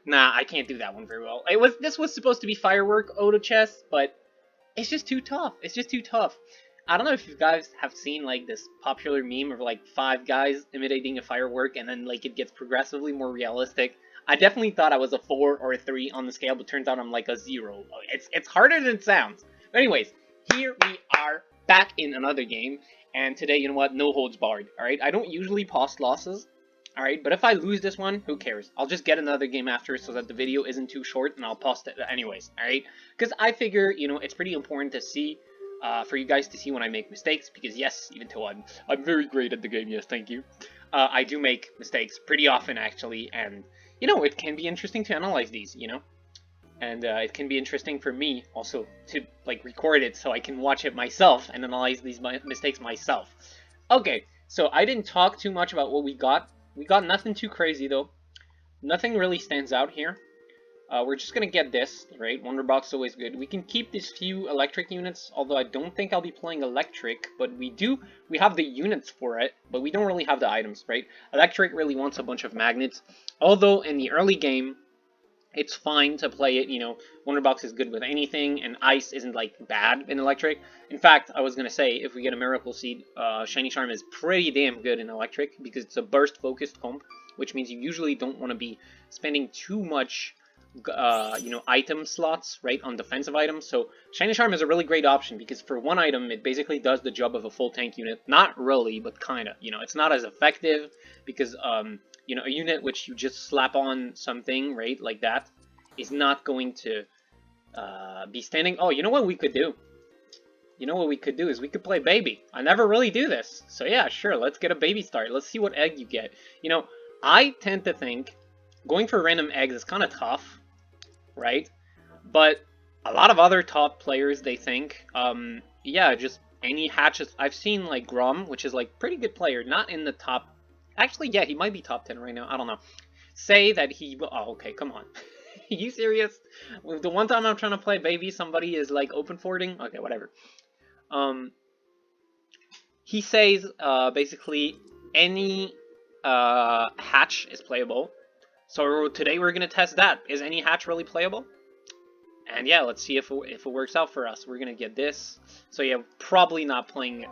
Nah, I can't do that one very well. This was supposed to be firework auto chess, but it's just too tough. It's just too tough. I don't know if you guys have seen like this popular meme of like 5 guys imitating a firework and then like it gets progressively more realistic. I definitely thought I was a 4 or a 3 on the scale, but turns out I'm like a 0. It's harder than it sounds. But anyways, here we are back in another game, and today, you know what? No holds barred. All right, I don't usually post losses. All right, but if I lose this one, who cares? I'll just get another game after so that the video isn't too short, and I'll post it anyways. All right, because I figure, you know, it's pretty important to see. For you guys to see when I make mistakes, because yes, even though I'm very great at the game, yes, thank you, I do make mistakes pretty often, actually, and, you know, it can be interesting to analyze these, you know, and it can be interesting for me, also, to, like, record it so I can watch it myself and analyze these mistakes myself. Okay, so I didn't talk too much about what we got. We got nothing too crazy, though. Nothing really stands out here. We're just gonna get this, right? Wonder Box is always good. We can keep these few electric units, although I don't think I'll be playing electric, but we have the units for it, but we don't really have the items, right? Electric really wants a bunch of magnets, although in the early game, it's fine to play it, you know, Wonder Box is good with anything, and Ice isn't, like, bad in electric. In fact, I was gonna say, if we get a Miracle Seed, Shiny Charm is pretty damn good in electric, because it's a burst-focused comp, which means you usually don't want to be spending too much you know, item slots, right, on defensive items. So Shiny Charm is a really great option because for one item, it basically does the job of a full tank unit. Not really, but kind of. You know, it's not as effective because, you know, a unit which you just slap on something, right, like that, is not going to be standing. Oh, you know what we could do? You know what we could do is we could play Baby. I never really do this. So yeah, sure, let's get a Baby start. Let's see what egg you get. You know, I tend to think going for random eggs is kind of tough, right? But a lot of other top players, they think, yeah, just any hatches. I've seen, like, Grom, which is, like, pretty good player, not in the top. Actually, yeah, he might be top 10 right now, I don't know. Say that he, oh, okay, come on. Are you serious? The one time I'm trying to play Baby, somebody is, like, open forwarding? Okay, whatever. He says, basically, any, hatch is playable. So today we're going to test that. Is any hatch really playable? And yeah, let's see if it works out for us. We're going to get this. So yeah, probably not playing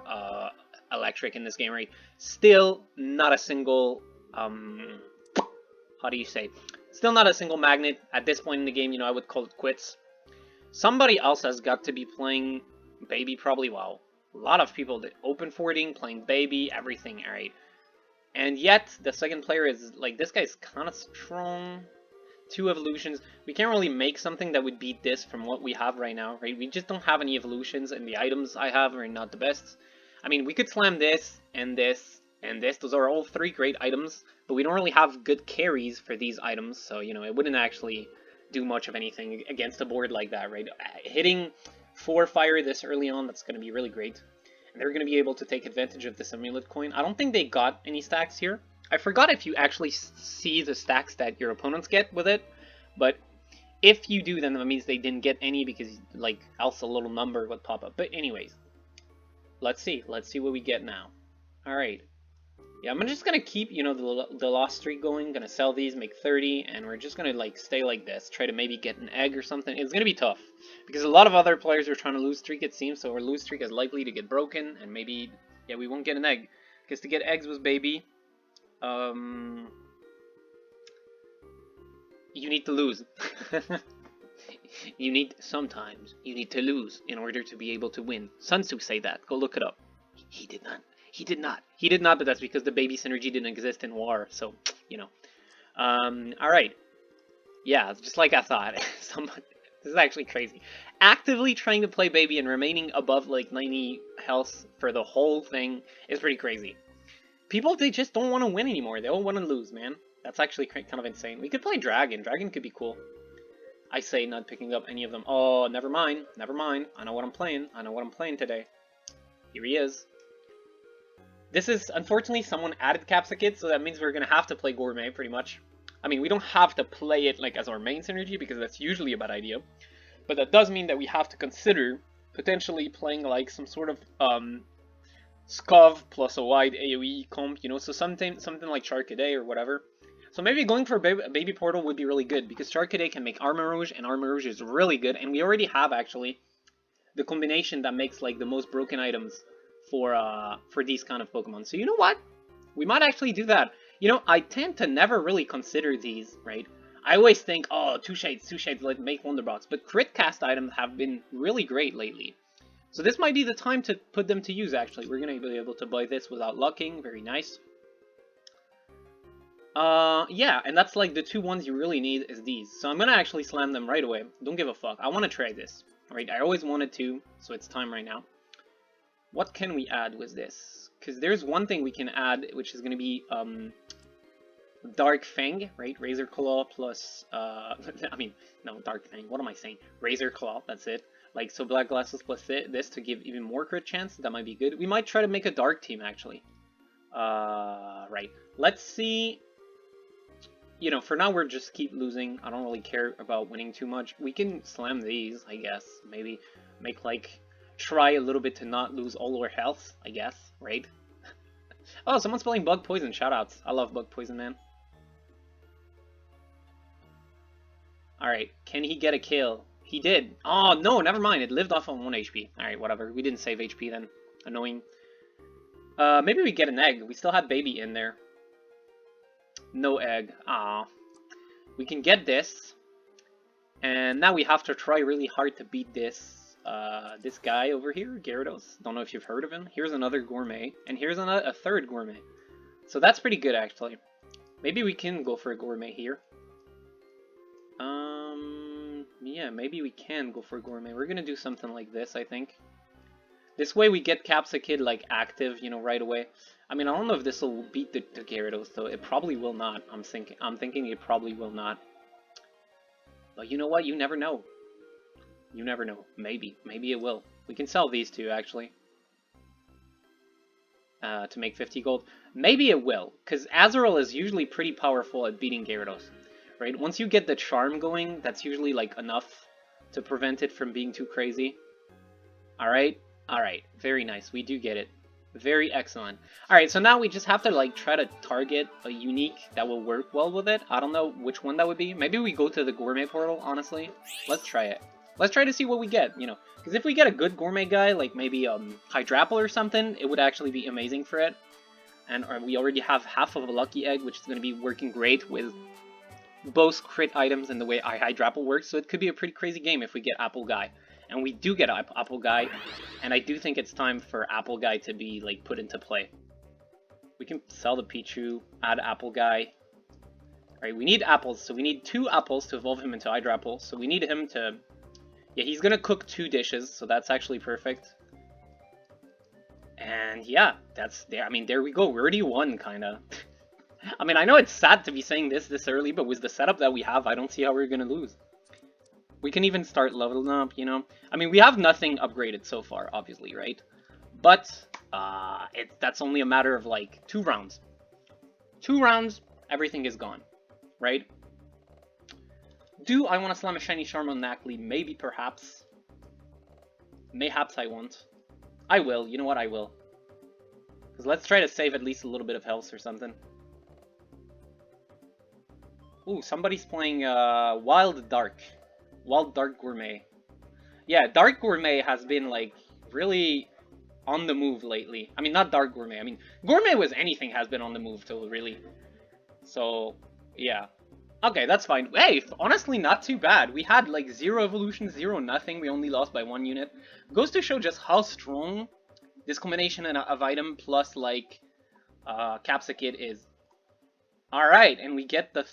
electric in this game, right? Still not a single, how do you say? Still not a single magnet. At this point in the game, you know, I would call it quits. Somebody else has got to be playing Baby probably. Wow. A lot of people that open forwarding, playing Baby, everything, alright. And yet, the second player is, like, this guy's kind of strong. 2 evolutions. We can't really make something that would beat this from what we have right now, right? We just don't have any evolutions, and the items I have are not the best. I mean, we could slam this, and this, and this. Those are all 3 great items, but we don't really have good carries for these items, so, you know, it wouldn't actually do much of anything against a board like that, right? Hitting 4 fire this early on, that's going to be really great. And they're going to be able to take advantage of this amulet coin. I don't think they got any stacks here. I forgot if you actually see the stacks that your opponents get with it. But if you do, then that means they didn't get any because, like, else a little number would pop up. But anyways, let's see. Let's see what we get now. Alright. Yeah, I'm just going to keep, you know, the loss streak going. Going to sell these, make 30, and we're just going to, like, stay like this. Try to maybe get an egg or something. It's going to be tough. Because a lot of other players are trying to lose streak, it seems. So our lose streak is likely to get broken. And maybe, yeah, we won't get an egg. Because to get eggs was Baby. You need to lose. Sometimes you need to lose in order to be able to win. Sun Tzu say that. Go look it up. He did not. He did not. He did not, but that's because the Baby synergy didn't exist in War, so, you know. Alright. Yeah, just like I thought. This is actually crazy. Actively trying to play Baby and remaining above, like, 90 health for the whole thing is pretty crazy. People, they just don't want to win anymore. They all want to lose, man. That's actually kind of insane. We could play Dragon. Dragon could be cool. I say not picking up any of them. Oh, never mind. Never mind. I know what I'm playing. I know what I'm playing today. Here he is. This is, unfortunately, someone added Capsicid, so that means we're going to have to play Gourmet, pretty much. I mean, we don't have to play it, like, as our main synergy, because that's usually a bad idea. But that does mean that we have to consider potentially playing, like, some sort of, Scov plus a wide AoE comp, you know, so something like Charcadet or whatever. So maybe going for a baby portal would be really good, because Charcadet can make Armor Rouge, and Armor Rouge is really good, and we already have, actually, the combination that makes, like, the most broken items for these kind of Pokemon. So you know what? We might actually do that. You know, I tend to never really consider these, right? I always think, oh, two shades, like, make Wonder Box, but crit cast items have been really great lately. So this might be the time to put them to use, actually. We're going to be able to buy this without locking. Very nice. Yeah, and that's like the two ones you really need is these. So I'm going to actually slam them right away. Don't give a fuck. I want to try this. Right? I always wanted to, so it's time right now. What can we add with this? Because there's one thing we can add, which is going to be, Dark Fang, right? Razor Claw plus, I mean, no, Dark Fang. What am I saying? Razor Claw, that's it. Like, so Black Glasses plus this to give even more crit chance. That might be good. We might try to make a Dark team, actually. Right. Let's see. You know, for now, we're just keep losing. I don't really care about winning too much. We can slam these, I guess. Maybe make, like, try a little bit to not lose all our health, I guess, right? Oh, someone's playing Bug Poison. Shoutouts. I love Bug Poison, man. Alright, can he get a kill? He did. Oh, no, never mind. It lived off on 1 HP. Alright, whatever. We didn't save HP then. Annoying. Maybe we get an egg. We still had baby in there. No egg. Ah. We can get this. And now we have to try really hard to beat this guy over here, Gyarados. Don't know if you've heard of him. Here's another Gourmet. And here's a third Gourmet. So that's pretty good, actually. Maybe we can go for a Gourmet here. Yeah, maybe we can go for a Gourmet. We're gonna do something like this, I think. This way we get Capsakid, like, active, you know, right away. I mean, I don't know if this will beat the Gyarados, though. It probably will not. I'm thinking it probably will not. But you know what? You never know. You never know. Maybe. Maybe it will. We can sell these two, actually. To make 50 gold. Maybe it will, because Azurill is usually pretty powerful at beating Gyarados. Right? Once you get the charm going, that's usually, like, enough to prevent it from being too crazy. Alright? Alright. Very nice. We do get it. Very excellent. Alright, so now we just have to, like, try to target a unique that will work well with it. I don't know which one that would be. Maybe we go to the Gourmet portal, honestly. Let's try it. Let's try to see what we get, you know. Because if we get a good Gourmet guy, like maybe Hydrapple or something, it would actually be amazing for it. And we already have half of a Lucky Egg, which is going to be working great with both crit items and the way Hydrapple works. So it could be a pretty crazy game if we get Apple Guy. And we do get Apple Guy, and I do think it's time for Apple Guy to be, like, put into play. We can sell the Pichu, add Apple Guy. Alright, we need apples, so we need 2 apples to evolve him into Hydrapple. So we need him to... Yeah, he's gonna cook 2 dishes, so that's actually perfect. And yeah, that's... I mean, there we go. We already won, kinda. I mean, I know it's sad to be saying this early, but with the setup that we have, I don't see how we're gonna lose. We can even start leveling up, you know? I mean, we have nothing upgraded so far, obviously, right? But, that's only a matter of, like, 2 rounds. 2 rounds, everything is gone, right? Do I want to slam a shiny Charm on Nacli? Maybe, perhaps. Mayhaps I won't. I will, you know what, I will. Because let's try to save at least a little bit of health or something. Ooh, somebody's playing, Wild Dark. Wild Dark Gourmet. Yeah, Dark Gourmet has been, like, really on the move lately. I mean, not Dark Gourmet. I mean, Gourmet with anything has been on the move, too, really. So, yeah. Okay, that's fine. Hey, honestly, not too bad. We had, like, 0 evolution, 0 nothing. We only lost by 1 unit. Goes to show just how strong this combination of item plus, like, Capsakid is. Alright, and we get the...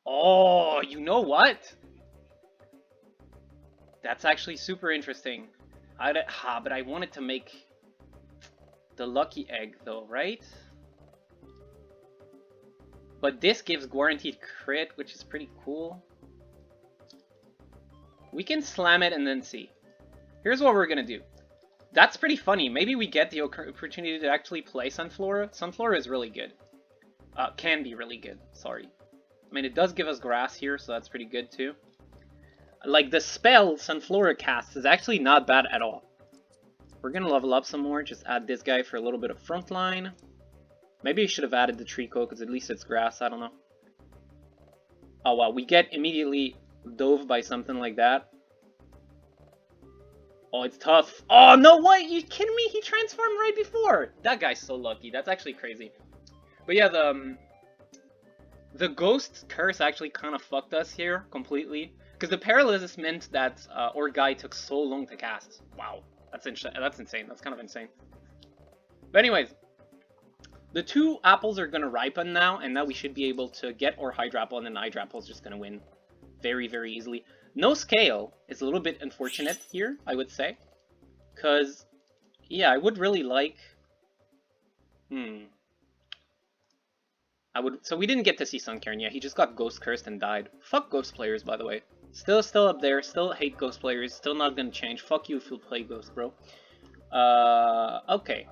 Oh, you know what? That's actually super interesting. But I wanted to make the Lucky Egg, though, right? But this gives guaranteed crit, which is pretty cool. We can slam it and then see. Here's what we're gonna do. That's pretty funny. Maybe we get the opportunity to actually play Sunflora. Sunflora is really good. Can be really good, sorry. I mean, it does give us grass here, so that's pretty good too. Like, the spell Sunflora casts is actually not bad at all. We're gonna level up some more, just add this guy for a little bit of frontline. Maybe I should have added the Trico, because at least it's grass, I don't know. Oh wow, we get immediately dove by something like that. Oh, it's tough. Oh, no, what? You kidding me? He transformed right before. That guy's so lucky. That's actually crazy. But yeah, the ghost curse actually kind of fucked us here completely. Because the paralysis meant that our guy took so long to cast. Wow, that's insane. That's kind of insane. But anyways, the 2 apples are going to ripen now, and now we should be able to get our Hydrapple, and then Hydrapple is just going to win very, very easily. No scale is a little bit unfortunate here, I would say. Because, yeah, I would really like... So we didn't get to see Suncairn, yeah, he just got Ghost Cursed and died. Fuck Ghost players, by the way. Still up there, still hate Ghost players, still not gonna change. Fuck you if you play Ghost, bro. Okay.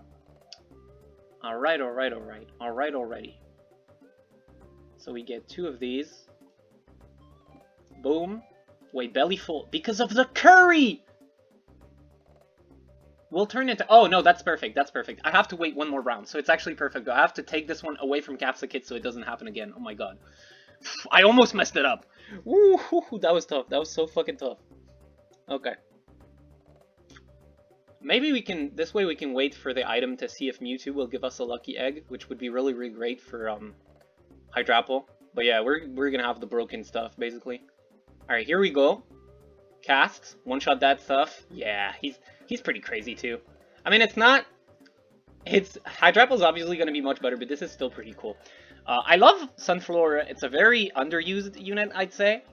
Alright. Already. So we get 2 of these. Boom. Wait, belly full. Because of the curry! We'll turn into... Oh, no, that's perfect. That's perfect. I have to wait 1 more round, so it's actually perfect. I have to take this one away from Capsicid so it doesn't happen again. Oh my god. I almost messed it up. Woo, that was tough. That was so fucking tough. Okay. Maybe we can... This way we can wait for the item to see if Mewtwo will give us a lucky egg, which would be really, really great for Hydrapple. But yeah, we're gonna have the broken stuff, basically. Alright, here we go. Cast. One-shot that stuff. Yeah, he's pretty crazy, too. I mean, it's not... Hydrapple's obviously going to be much better, but this is still pretty cool. I love Sunflora. It's a very underused unit, I'd say.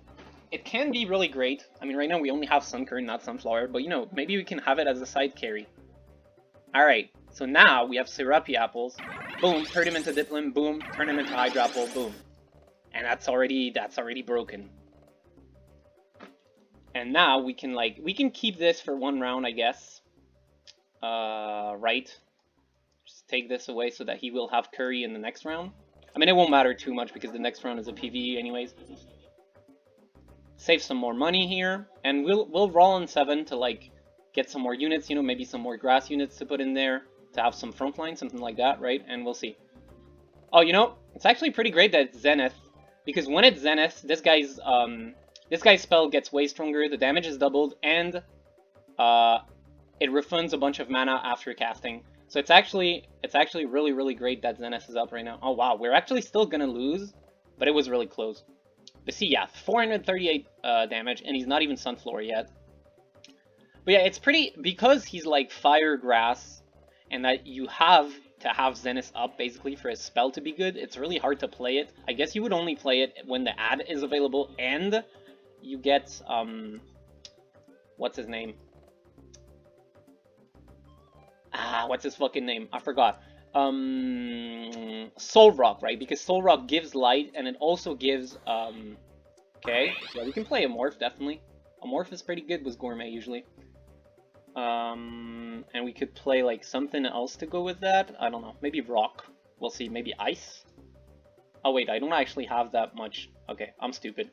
It can be really great. I mean, right now we only have Sunkern, not Sunflower, but, you know, maybe we can have it as a side carry. Alright, so now we have Syrupy Apples. Boom, turn him into Dipplin. Boom, turn him into Hydrapple. Boom. And that's already broken. And now we can keep this for 1 round, I guess. Right. Just take this away so that he will have curry in the next round. I mean, it won't matter too much because the next round is a PvE anyways. Save some more money here, and we'll roll on 7 to like get some more units. You know, maybe some more grass units to put in there to have some frontline, something like that, right? And we'll see. Oh, you know, it's actually pretty great that it's Zenith, because when it's Zenith, this guy's spell gets way stronger, the damage is doubled, and it refunds a bunch of mana after casting. So it's actually really, really great that Zenith is up right now. Oh wow, we're actually still gonna lose, but it was really close. But see, yeah, 438 damage, and he's not even Sunflower yet. But yeah, it's pretty, because he's like Fire Grass, and that you have to have Zenith up basically for his spell to be good, it's really hard to play it. I guess you would only play it when the ad is available and you get, what's his name? What's his fucking name? I forgot. Soul Rock, right? Because Soul Rock gives light, and it also gives, okay, yeah, we can play a Morph, definitely. A Morph is pretty good with Gourmet, usually. And we could play, like, something else to go with that. I don't know. Maybe Rock. We'll see. Maybe Ice? Oh, wait, I don't actually have that much. Okay, I'm stupid.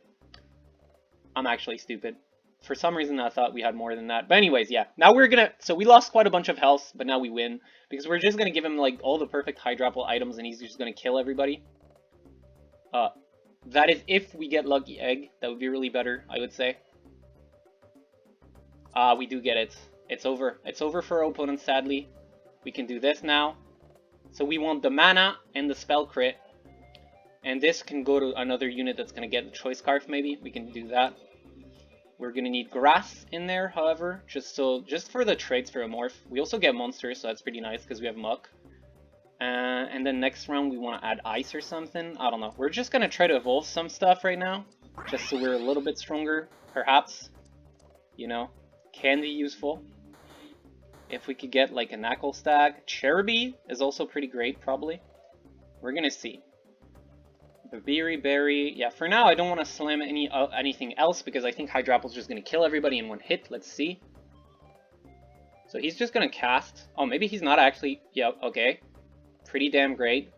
I'm actually stupid. For some reason, I thought we had more than that. But anyways, yeah. Now we're gonna... So we lost quite a bunch of health, but now we win. Because we're just gonna give him, like, all the perfect Hydrapple items, and he's just gonna kill everybody. That is if we get Lucky Egg. That would be really better, I would say. We do get it. It's over. It's over for our opponent, sadly. We can do this now. So we want the mana and the spell crit. And this can go to another unit that's gonna get the Choice Scarf, maybe. We can do that. We're gonna need grass in there, however, just for the traits for a morph. We also get monsters, so that's pretty nice because we have muck. And then next round we want to add ice or something. I don't know. We're just gonna try to evolve some stuff right now, just so we're a little bit stronger, perhaps. You know, can be useful. If we could get like a Knuckle Stag, Cherubi is also pretty great, probably. We're gonna see. The Berry, yeah, for now I don't want to slam anything else because I think Hydrapple's just going to kill everybody in one hit. Let's see. So he's just going to cast. Oh, maybe he's not actually. Yep, okay. Pretty damn great.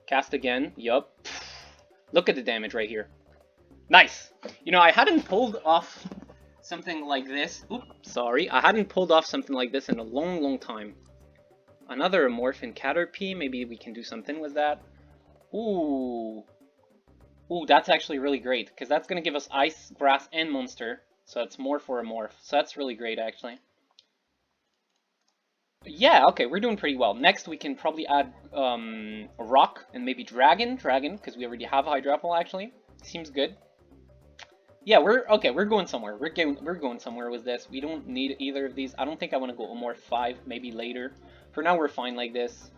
Cast again. Yup. Look at the damage right here. Nice. You know, I hadn't pulled off something like this. Oops, sorry. I hadn't pulled off something like this in a long, long time. Another Morphin Caterpie. Maybe we can do something with that. Ooh. Ooh, that's actually really great, because that's going to give us Ice, Grass, and Monster. So it's more for a Morph. So that's really great, actually. Yeah, okay, we're doing pretty well. Next, we can probably add Rock and maybe Dragon, because we already have a Hydrapple, actually. Seems good. Yeah, we're going somewhere. We're going somewhere with this. We don't need either of these. I don't think I want to go Morph 5, maybe later. For now, we're fine like this.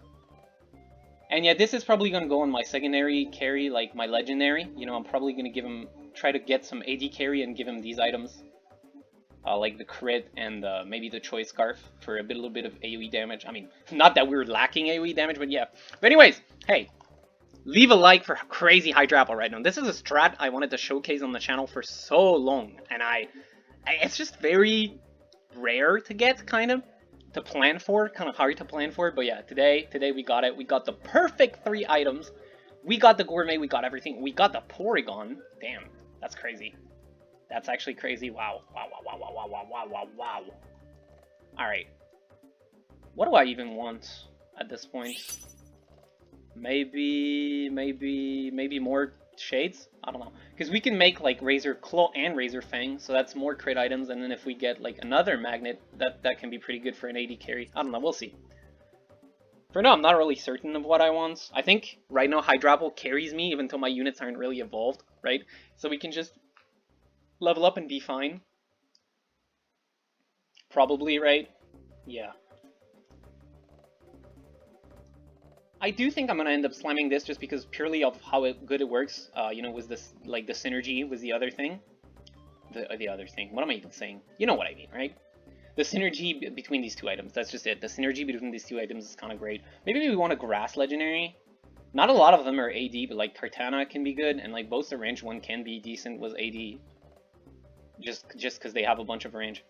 And yeah, this is probably going to go on my secondary carry, like my legendary. You know, I'm probably going to give him, try to get some AD carry and give him these items. Like the crit and maybe the choice scarf for a little bit of AoE damage. I mean, not that we're lacking AoE damage, but yeah. But anyways, hey, leave a like for crazy Hydrapple right now. This is a strat I wanted to showcase on the channel for so long, and it's just very rare to get, kind of, to plan for, kind of hard to plan for. But yeah, today we got it. We got the perfect 3 items. We got the Gourmet, we got everything. We got the Porygon. Damn, that's crazy. That's actually crazy. Wow. Wow. Alright. What do I even want at this point? Maybe more shades? I don't know. Because we can make like Razor Claw and Razor Fang, so that's more crit items, and then if we get like another magnet, that can be pretty good for an AD carry. I don't know, we'll see. For now, I'm not really certain of what I want. I think right now Hydrapple carries me even though my units aren't really evolved, right? So we can just level up and be fine. Probably, right? Yeah. I do think I'm gonna end up slamming this just because purely of how good it works. You know, with this, like the synergy with the other thing. The other thing. What am I even saying? You know what I mean, right? The synergy between these 2 items. That's just it. The synergy between these 2 items is kind of great. Maybe we want a Grass Legendary. Not a lot of them are AD, but like Kartana can be good, and like both the range one can be decent with AD. Just because they have a bunch of range.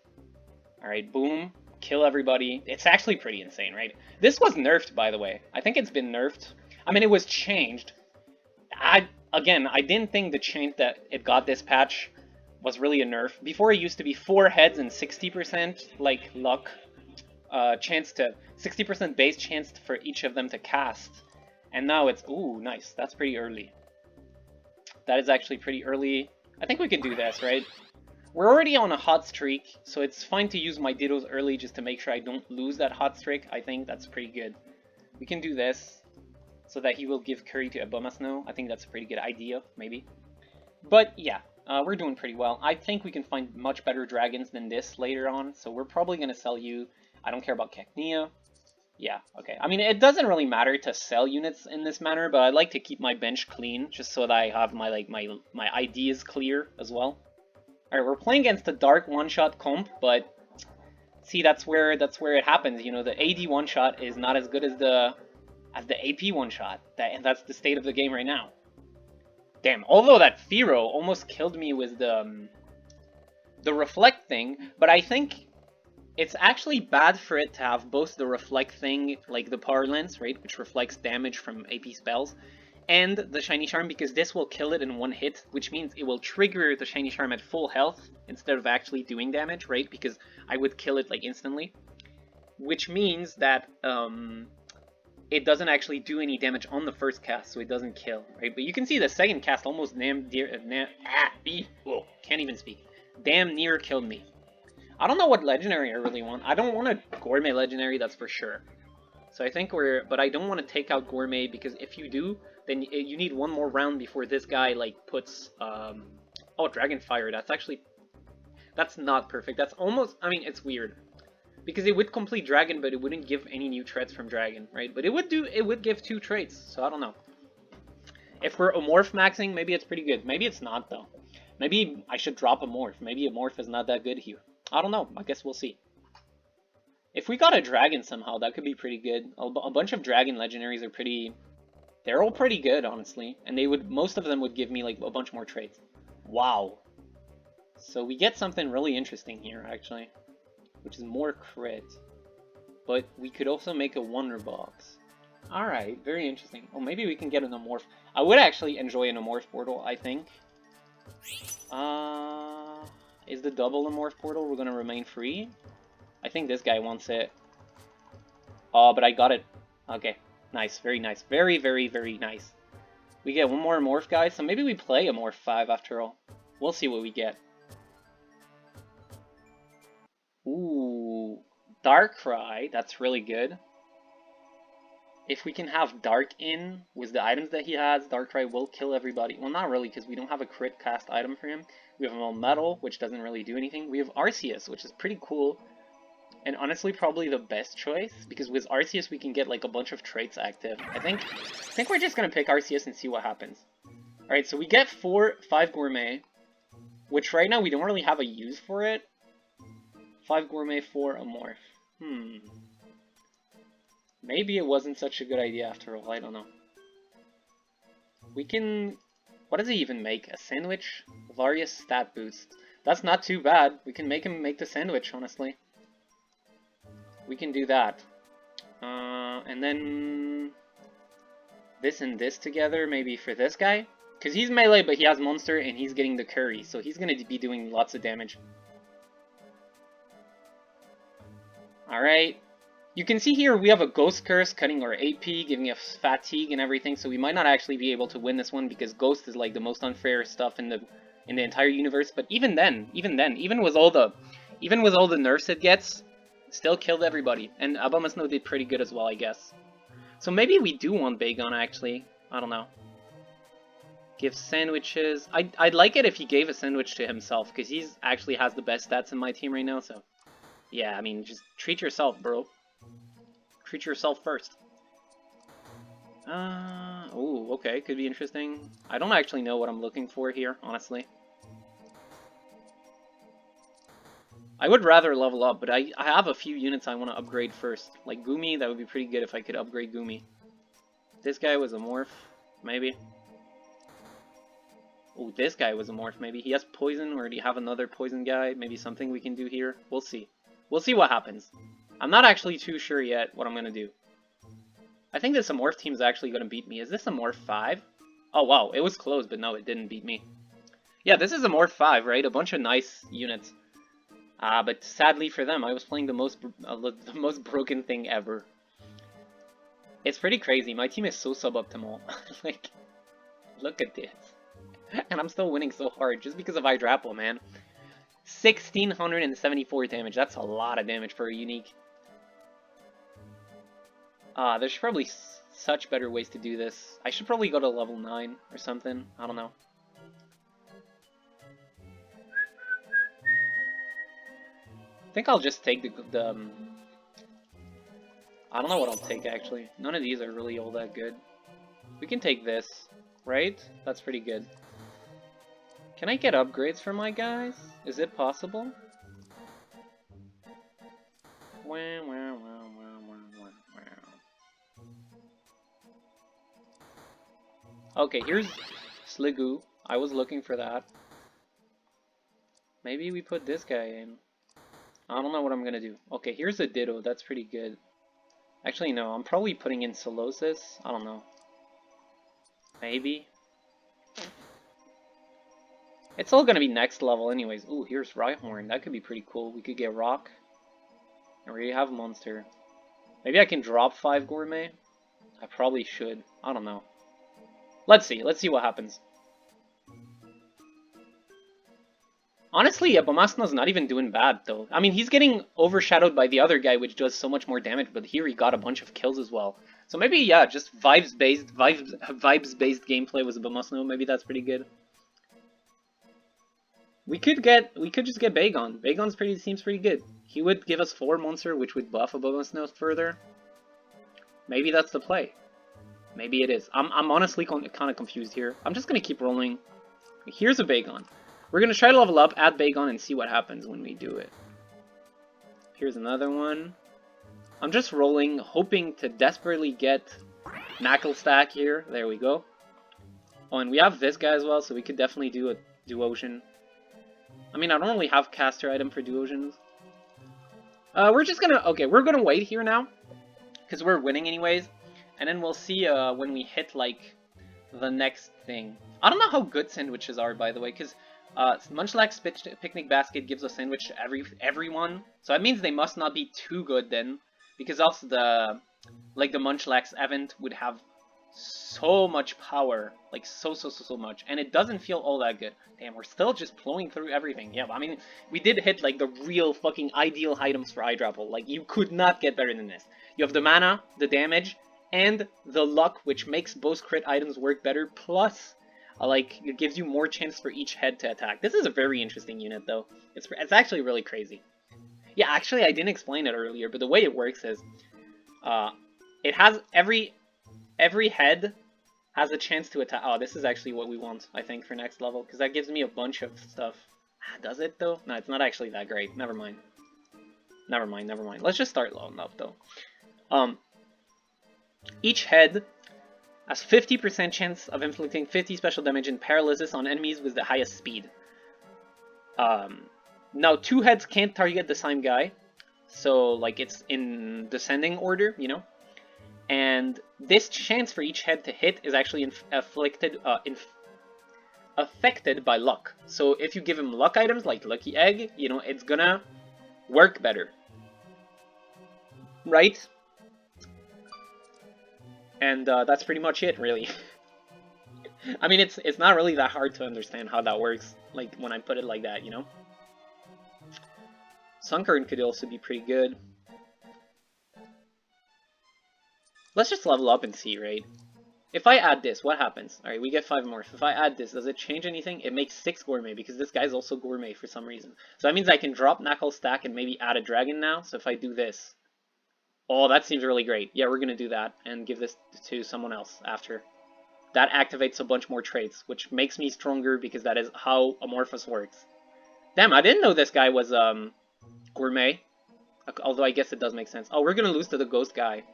Alright, boom. Kill everybody. It's actually pretty insane, right? This was nerfed, by the way. I think it's been nerfed. I mean, it was changed. Again, I didn't think the change that it got this patch was really a nerf. Before, it used to be 4 heads and 60% like luck chance to 60% base chance for each of them to cast. And now it's, ooh, nice. That's pretty early. That is actually pretty early. I think we can do this, right? We're already on a hot streak, so it's fine to use my Dittos early just to make sure I don't lose that hot streak. I think that's pretty good. We can do this so that he will give Curry to Abomasnow. I think that's a pretty good idea, maybe. But yeah, we're doing pretty well. I think we can find much better dragons than this later on, so we're probably going to sell you. I don't care about Cacnea. Yeah, okay. I mean, it doesn't really matter to sell units in this manner, but I like to keep my bench clean just so that I have my my ideas clear as well. Alright, we're playing against the Dark one-shot comp, but see, that's where it happens. You know, the AD one-shot is not as good as the AP one-shot, and that's the state of the game right now. Damn, although that Firo almost killed me with the Reflect thing, but I think it's actually bad for it to have both the Reflect thing, like the Power Lens, right, which reflects damage from AP spells, and the Shiny Charm, because this will kill it in 1 hit, which means it will trigger the Shiny Charm at full health instead of actually doing damage, right? Because I would kill it like instantly. Which means that it doesn't actually do any damage on the first cast, so it doesn't kill, right? But you can see the second cast almost can't even speak. Damn near killed me. I don't know what legendary I really want. I don't want a Gourmet legendary, that's for sure. So I think but I don't want to take out Gourmet, because if you do, then you need 1 more round before this guy, like, puts, oh, Dragonfire, that's not perfect. That's almost, I mean, it's weird. Because it would complete Dragon, but it wouldn't give any new threats from Dragon, right? But it would give 2 traits, so I don't know. If we're Morph maxing, maybe it's pretty good. Maybe it's not, though. Maybe I should drop a Morph. Maybe a Morph is not that good here. I don't know, I guess we'll see. If we got a Dragon somehow, that could be pretty good. A bunch of Dragon legendaries are pretty... They're all pretty good, honestly. And most of them would give me, like, a bunch more traits. Wow. So we get something really interesting here, actually. Which is more crit. But we could also make a Wonder Box. Alright, very interesting. Oh, maybe we can get an Amorph. I would actually enjoy an Amorph Portal, I think. Is the double Amorph Portal we're gonna remain free? I think this guy wants it. Oh, but I got it. Okay, nice, very nice. Very, very, very nice. We get one more morph, guys, so maybe we play a morph 5 after all. We'll see what we get. Ooh, Darkrai, that's really good. If we can have Dark in with the items that he has, Darkrai will kill everybody. Well, not really, because we don't have a crit cast item for him. We have a Metal, which doesn't really do anything. We have Arceus, which is pretty cool. And honestly, probably the best choice, because with Arceus we can get like a bunch of traits active. I think we're just gonna pick Arceus and see what happens. Alright, so we get 5 Gourmet, which right now we don't really have a use for it. 5 Gourmet for a morph. Maybe it wasn't such a good idea after all, I don't know. We can... What does he even make? A sandwich? Various stat boost. That's not too bad. We can make him make the sandwich, honestly. We can do that. And then... this and this together, maybe for this guy? Because he's melee, but he has monster, and he's getting the curry, so he's going to be doing lots of damage. Alright. You can see here we have a Ghost Curse cutting our AP, giving us fatigue and everything, so we might not actually be able to win this one because Ghost is like the most unfair stuff in the entire universe. But even with all the nerfs it gets, still killed everybody. And Abomasnow did pretty good as well, I guess. So maybe we do want Bagon actually. I don't know. Give sandwiches. I'd like it if he gave a sandwich to himself, because he's actually has the best stats in my team right now, so yeah, I mean, just treat yourself, bro. Treat yourself first. Oh, okay, could be interesting. I don't actually know what I'm looking for here, honestly. I would rather level up, but I have a few units I want to upgrade first. Like Gumi, that would be pretty good if I could upgrade Gumi. This guy was a morph, maybe. Oh, this guy was a morph, maybe. He has poison, or do you have another poison guy? Maybe something we can do here. We'll see. We'll see what happens. I'm not actually too sure yet what I'm going to do. I think this morph team is actually going to beat me. Is this a morph 5? Oh, wow. It was close, but no, it didn't beat me. Yeah, this is a morph 5, right? A bunch of nice units. But sadly for them, I was playing the most broken thing ever. It's pretty crazy. My team is so suboptimal. Like, look at this. And I'm still winning so hard just because of Hydrapple, man. 1,674 damage. That's a lot of damage for a unique. There's probably such better ways to do this. I should probably go to level 9 or something. I don't know. I think I'll just take the I don't know what I'll take, actually. None of these are really all that good. We can take this, right? That's pretty good. Can I get upgrades for my guys? Is it possible? Okay, here's Sliggoo. I was looking for that. Maybe we put this guy in. I don't know what I'm gonna do. Okay, here's a Ditto. That's pretty good. Actually, no. I'm probably putting in Solosis. I don't know. Maybe. It's all gonna be next level anyways. Ooh, here's Rhyhorn. That could be pretty cool. We could get Rock. And we have Monster. Maybe I can drop 5 Gourmet? I probably should. I don't know. Let's see. Let's see what happens. Honestly, Abomasnow's not even doing bad, though. I mean, he's getting overshadowed by the other guy, which does so much more damage, but here he got a bunch of kills as well. So maybe, yeah, just vibes-based gameplay with Abomasnow. Maybe that's pretty good. We could just get Bagon. Bagon seems pretty good. He would give us 4 monster, which would buff Abomasnow further. Maybe that's the play. Maybe it is. I'm honestly kind of confused here. I'm just gonna keep rolling. Here's a Bagon. We're gonna try to level up, add Bagon, and see what happens when we do it. Here's another one. I'm just rolling, hoping to desperately get Knuckle Stack here. There we go. Oh, and we have this guy as well, so we could definitely do a Duosion. I mean, I don't really have caster item for Duosions. We're just gonna... Okay, we're gonna wait here now, because we're winning anyways. And then we'll see when we hit, like, the next thing. I don't know how good sandwiches are, by the way, because... Munchlax's Picnic Basket gives a sandwich to everyone, so that means they must not be too good then, because also the Munchlax event would have so much power, like so much, and it doesn't feel all that good. Damn, we're still just blowing through everything. Yeah, I mean, we did hit like the real fucking ideal items for Hydrapple. Like, you could not get better than this. You have the mana, the damage, and the luck, which makes both crit items work better, plus like, it gives you more chance for each head to attack. This is a very interesting unit, though. It's actually really crazy. Yeah, actually, I didn't explain it earlier, but the way it works is, it has every head has a chance to attack. Oh, this is actually what we want, I think, for next level, because that gives me a bunch of stuff. Does it, though? No, it's not actually that great. Never mind. Never mind. Let's just start low enough, though. Each head has 50% chance of inflicting 50 special damage and paralysis on enemies with the highest speed. Now, 2 heads can't target the same guy, so, like, it's in descending order, you know? And this chance for each head to hit is actually affected by luck. So if you give him luck items like Lucky Egg, you know, it's gonna work better. Right? And that's pretty much it, really. I mean, it's not really that hard to understand how that works, like, when I put it like that, you know? Sunkern could also be pretty good. Let's just level up and see, right? If I add this, what happens? Alright, we get 5 more. If I add this, does it change anything? It makes 6 Gourmet, because this guy's also Gourmet for some reason. So that means I can drop Knuckle Stack and maybe add a Dragon now. So if I do this... Oh, that seems really great. Yeah, we're gonna do that, and give this to someone else after. That activates a bunch more traits, which makes me stronger, because that is how Amorphous works. Damn, I didn't know this guy was, Gourmet. Although I guess it does make sense. Oh, we're gonna lose to the Ghost guy.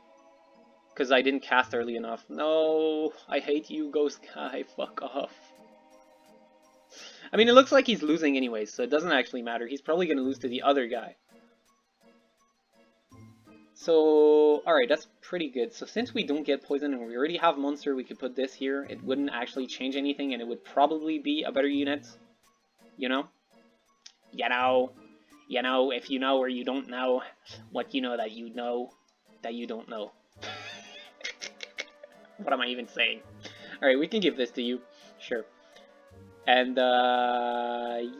Because I didn't cast early enough. No, I hate you, Ghost guy. Fuck off. I mean, it looks like he's losing anyways, so it doesn't actually matter. He's probably going to lose to the other guy. So, alright, that's pretty good. So since we don't get poison and we already have Monster, we could put this here. It wouldn't actually change anything, and it would probably be a better unit. You know? You know, if you know or you don't know, what you know that you don't know. What am I even saying? Alright, we can give this to you. Sure. And,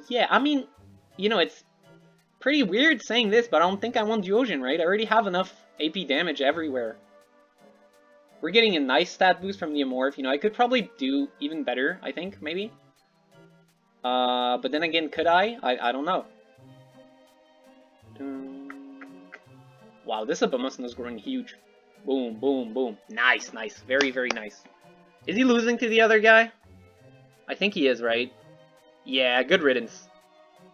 yeah, I mean, you know, it's pretty weird saying this, but I don't think I want Duosion, right? I already have enough AP damage everywhere. We're getting a nice stat boost from the Amorph. You know, I could probably do even better, I think, maybe. But then again, could I? I don't know. Wow, this Abomasnow is growing huge. Boom, boom, boom. Nice, nice. Very, very nice. Is he losing to the other guy? I think he is, right? Yeah, good riddance.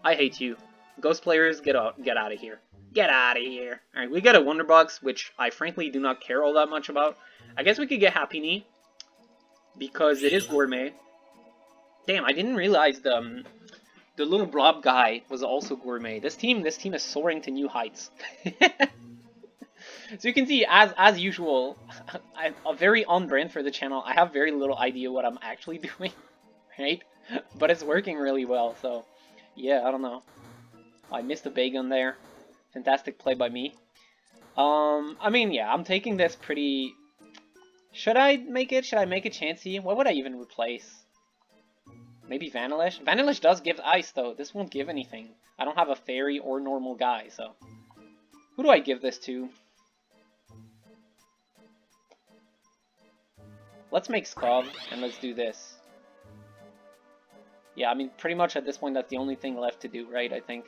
I hate you. Ghost players, get out of here. Get out of here. Alright, we got a Wonder Box, which I frankly do not care all that much about. I guess we could get Happy Knee, because it is Gourmet. Damn, I didn't realize the little blob guy was also Gourmet. This team is soaring to new heights. So you can see, as usual, I'm very on brand for the channel. I have very little idea what I'm actually doing, right? But it's working really well, so yeah, I don't know. I missed a Bagon there. Fantastic play by me. I mean, yeah, I'm taking this pretty... Should I make it? Should I make it Chansey? What would I even replace? Maybe Vanillish? Vanillish does give ice, though. This won't give anything. I don't have a fairy or normal guy, so... Who do I give this to? Let's make Scov, and let's do this. Yeah, I mean, pretty much at this point, that's the only thing left to do, right, I think.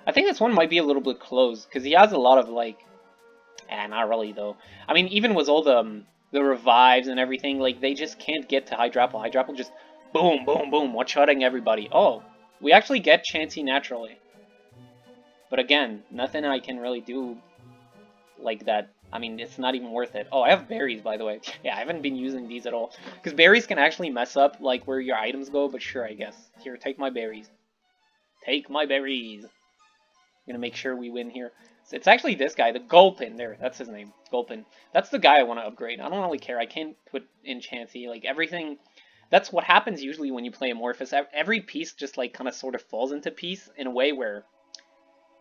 I think this one might be a little bit close, because he has a lot of, like... not really, though. I mean, even with all the revives and everything, like, they just can't get to Hydrapple. Hydrapple just boom, boom, boom, one-shotting everybody. Oh, we actually get Chansey naturally. But again, nothing I can really do like that. I mean, it's not even worth it. Oh, I have berries, by the way. Yeah, I haven't been using these at all. Because berries can actually mess up, like, where your items go, but sure, I guess. Here, take my berries. Take my berries. I'm gonna make sure we win here. So it's actually this guy, the Gulpin. There, that's his name. Gulpin. That's the guy I want to upgrade. I don't really care. I can't put in Chansey. Like, everything That's what happens usually when you play Amorphous. Every piece just like kind of sort of falls into piece in a way where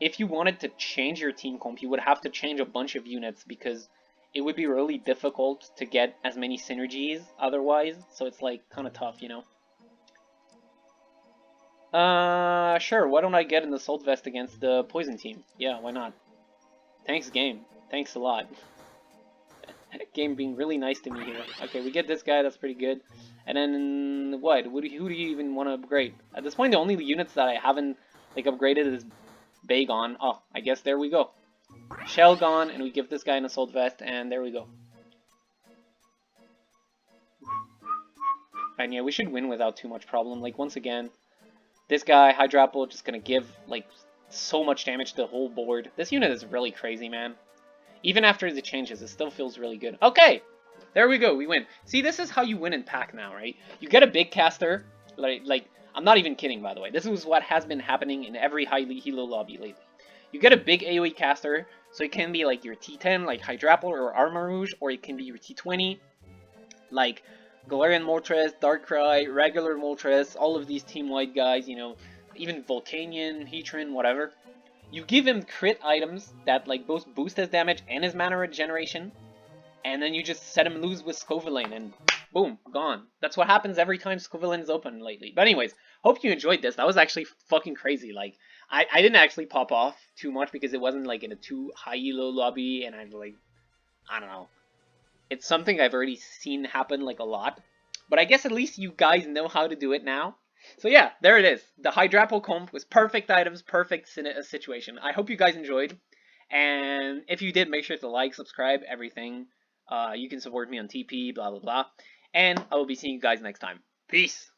if you wanted to change your team comp, you would have to change a bunch of units because it would be really difficult to get as many synergies otherwise. So it's like kind of tough, you know. Sure. Why don't I get an Assault Vest against the Poison team? Yeah, why not? Thanks, game. Thanks a lot. Game being really nice to me here. Okay, we get this guy. That's pretty good. And then what? Who do you even want to upgrade? At this point, the only units that I haven't like upgraded is Bagon. Oh, I guess there we go. Shell gone, and we give this guy an Assault Vest, and there we go. And yeah, we should win without too much problem. Like, once again, this guy, Hydrapple, just gonna give, like, so much damage to the whole board. This unit is really crazy, man. Even after the changes, it still feels really good. Okay! There we go, we win. See, this is how you win in pack now, right? You get a big caster, like I'm not even kidding, by the way. This is what has been happening in every Hilo lobby lately. You get a big AoE caster, so it can be like your T10, like Hydrapple or Armor Rouge, or it can be your T20, like Galarian Moltres, Darkrai, regular Moltres, all of these team-wide guys, you know, even Volcanion, Heatran, whatever. You give him crit items that like both boost his damage and his mana regeneration, and then you just set him loose with Scovillain, and boom, gone. That's what happens every time Scovillain is open lately. But anyways, hope you enjoyed this. That was actually fucking crazy. Like, I didn't actually pop off too much because it wasn't like in a too high elo lobby, and I'm like, I don't know. It's something I've already seen happen like a lot. But I guess at least you guys know how to do it now. So yeah, there it is. The Hydrapple comp was perfect items, perfect situation. I hope you guys enjoyed. And if you did, make sure to like, subscribe, everything. You can support me on TP, blah, blah, blah. And I will be seeing you guys next time. Peace!